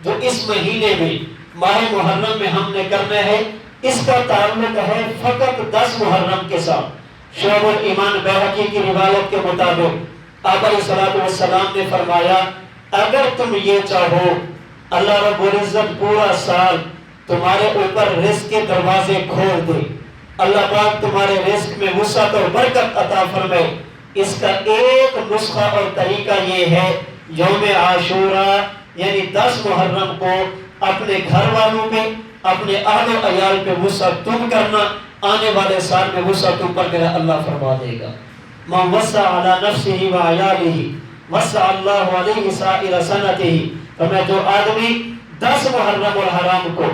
جو اس مہینے میں ماہ محرم میں ہم نے کرنا ہے، اس کا تعلق ہے فقط 10 محرم کے ساتھ۔ شعب الایمان بیہقی کی روایت کے مطابق آپ علیہ السلام نے فرمایا اگر تم یہ چاہو اللہ رب العزت پورا سال تمہارے اوپر رزق کے دروازے کھول دے، اللہ پاک تمہارے رزق میں وسعت اور برکت عطا فرمائے، اس کا ایک نسخہ اور طریقہ یہ ہے یوم عاشوراء یعنی 10 محرم کو اپنے گھر والوں پہ، اپنے اہل و عیال پہ وسعت تم کرنا، آنے والے سال میں وسعت تم پر میرا اللہ فرما دے گا۔ من وسع علی نفسہ و عیالہ وسع اللہ علیہ سائر سنتہ، فرمایا جو آدمی 10 محرم الحرام کو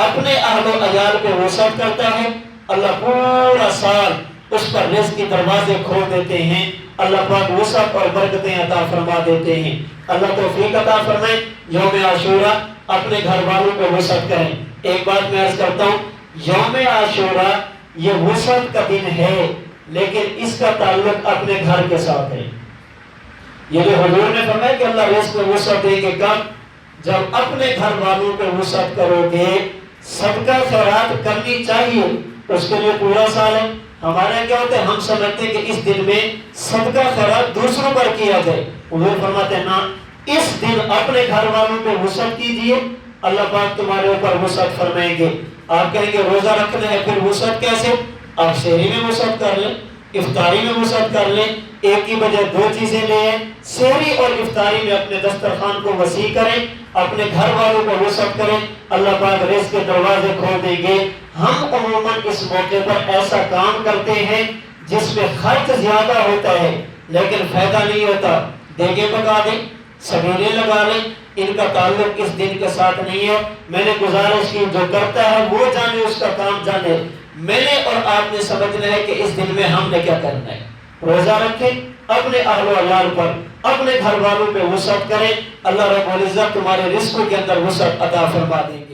اپنے اہل و عیال پہ وسعت کرتا ہے، اللہ پورا سال اس پر رزق کے دروازے کھول دیتے ہیں، اللہ پاک وسعت اور برکتیں عطا فرما دیتے ہیں۔ اللہ توفیق عطا فرمائے، یوم عاشوراء اپنے گھر والوں پہ وسعت کریں۔ ایک بات میں عرض کرتا ہوں، یوم عاشوراء یہ وسعت کا دن ہے لیکن اس کا تعلق اپنے گھر کے ساتھ ہے۔ یہ جو حضور نے فرمایا کہ اللہ رزق میں وسعت دے گے کب؟ جب اپنے گھر والوں پہ وسعت کرو گے۔ صدقہ خیرات کرنی چاہیے، اس کے لیے پورا سال ہے۔ ہمارے کیا ہوتا ہے، ہم سمجھتے ہیں کہ اس دن میں صدقہ خیرات دوسروں پر کیا جائے، حضور فرماتے ہیں نا، اس دن اپنے گھر والوں پہ وسعت کیجیے، اللہ پاک تمہارے اوپر وسعت فرمائیں گے۔ آپ کہیں گے روزہ رکھنا ہے، پھر وسعت کیسے؟ آپ سحری میں وسعت کر لیں، افطاری میں وسعت کر لیں، ایک کی بجائے 2 چیزیں لے آئیں، سحری اور افطاری میں اپنے دسترخوان کو وسیع کریں، اپنے گھر والوں کو وسعت کریں، اللہ پاک رزق کے دروازے کھول دیں گے۔ ہم عموماً اس موقع پر ایسا کام کرتے ہیں جس میں خرچ زیادہ ہوتا ہے لیکن فائدہ نہیں ہوتا، دیگیں پکا دیں، سبیلے لگا لیں، ان کا تعلق اس دن کے ساتھ نہیں ہے۔ میں نے گزارش کی جو کرتا ہے وہ جانے، اس کا کام جانے، میں نے اور آپ نے سمجھنا ہے کہ اس دن میں ہم نے کیا کرنا ہے۔ روزہ رکھیں، اپنے اہل و عیال پر، اپنے گھر والوں پہ وسعت کریں، اللہ رب العزت تمہارے رزقوں کے اندر وسعت عطا فرما دیں گے۔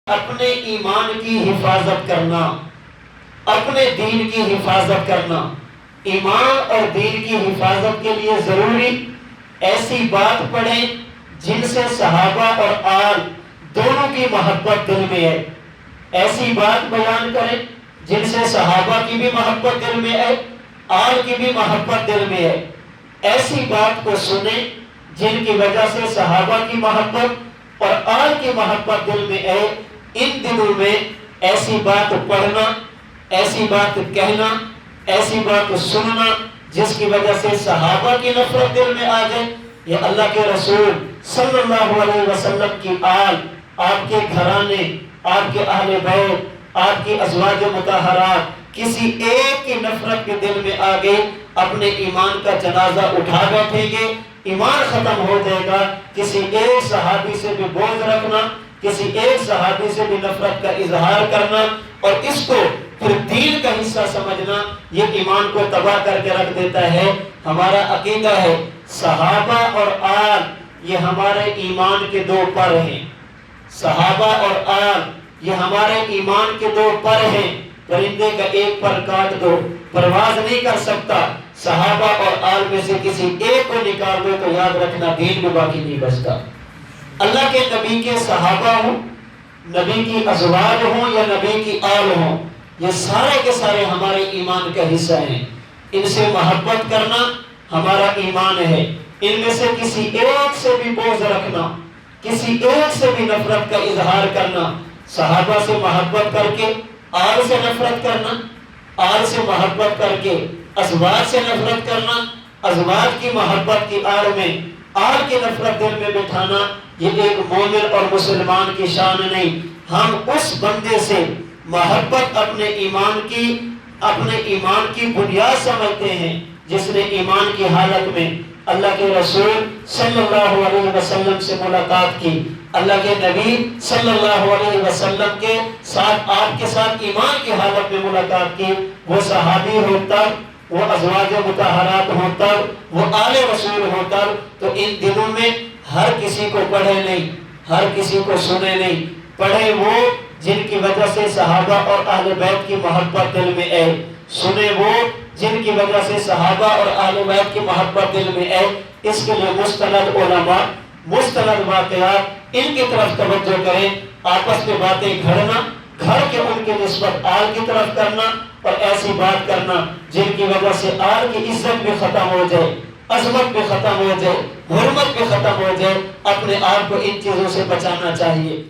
اپنے ایمان کی حفاظت کرنا، اپنے دین کی حفاظت کرنا، ایمان اور دین کی حفاظت کے لیے ضروری ایسی بات پڑھیں جن سے صحابہ اور آل دونوں کی محبت دل میں ہے، ایسی بات بیان کریں جن سے صحابہ کی بھی محبت دل میں ہے، آل کی بھی محبت دل میں ہے، ایسی بات کو سنیں جن کی وجہ سے صحابہ کی محبت اور آل کی محبت دل میں ہے۔ ان دنوں میں ایسی بات پڑھنا، ایسی بات کہنا، ایسی بات سننا جس کی وجہ سے صحابہ کی نفرت دل میں آ جائے، یہ اللہ کے رسول صلی اللہ علیہ وسلم کی آل، آپ کے گھرانے، آپ کے اہل بیت، آپ کی ازواج مطہرات کسی ایک کی نفرت کے دل میں آ گئے، اپنے ایمان کا جنازہ اٹھا بیٹھیں گے، ایمان ختم ہو جائے گا۔ کسی ایک صحابی سے بھی بغض رکھنا، کسی ایک صحابی سے بھی نفرت کا اظہار کرنا اور اس کو پھر دین کا حصہ سمجھنا، یہ ایمان کو تباہ کر کے رکھ دیتا ہے۔ ہمارا عقیدہ ہے صحابہ اور آل یہ ہمارے ایمان کے دو پر ہیں، صحابہ اور آل یہ ہمارے ایمان کے دو پر ہیں۔ پرندے کا ایک پر کاٹ دو پرواز نہیں کر سکتا، صحابہ اور آل میں سے کسی ایک کو نکال دو تو یاد رکھنا دین میں باقی نہیں بچتا۔ اللہ کے نبی کے صحابہ ہوں، نبی کی ازواج ہوں یا نبی کی آل ہوں، یہ سارے کے سارے ہمارے ایمان کا حصہ ہیں۔ ان سے محبت کرنا ہمارا ایمان ہے۔ ان میں سے کسی ایک سے بھی بغض رکھنا، کسی ایک سے بھی نفرت کا اظہار کرنا، صحابہ سے محبت کر کے آل سے نفرت کرنا، آل سے محبت کر کے ازواج سے نفرت کرنا، ازواج کی محبت کی آڑ میں آل کی نفرت دل میں بٹھانا، یہ ایک مومن اور مسلمان کی شان نہیں۔ ہم اس بندے سے محبت اپنے ایمان کی بنیاد سمجھتے ہیں جس نے ایمان کی حالت میں اللہ کے رسول صلی اللہ علیہ وسلم سے ملاقات کی، اللہ کے نبی صلی اللہ علیہ وسلم کے ساتھ آپ کے ساتھ ایمان کی حالت میں ملاقات کی۔ وہ صحابی ہو تب، وہ ازواج مطہرات ہو تب، وہ آل رسول ہو تب، تو ان دنوں میں ہر کسی کو پڑھے نہیں، ہر کسی کو سنے نہیں، پڑھے وہ جن کی وجہ سے صحابہ اور اہل بیت کی محبت دل میں ہے، سنے وہ جن کی وجہ سے صحابہ اور اہل بیت کی محبت دل میں ہے۔ اس کے لیے مستند علماء، مستند واقعات، ان کی طرف توجہ کریں۔ آپس میں باتیں گھڑ کے ان کی نسبت آل کی طرف کرنا اور ایسی بات کرنا جن کی وجہ سے آل کی عزت بھی ختم ہو جائے، عظمت بھی ختم ہو جائے، حرمت بھی ختم ہو جائے، اپنے آپ کو ان چیزوں سے بچانا چاہیے۔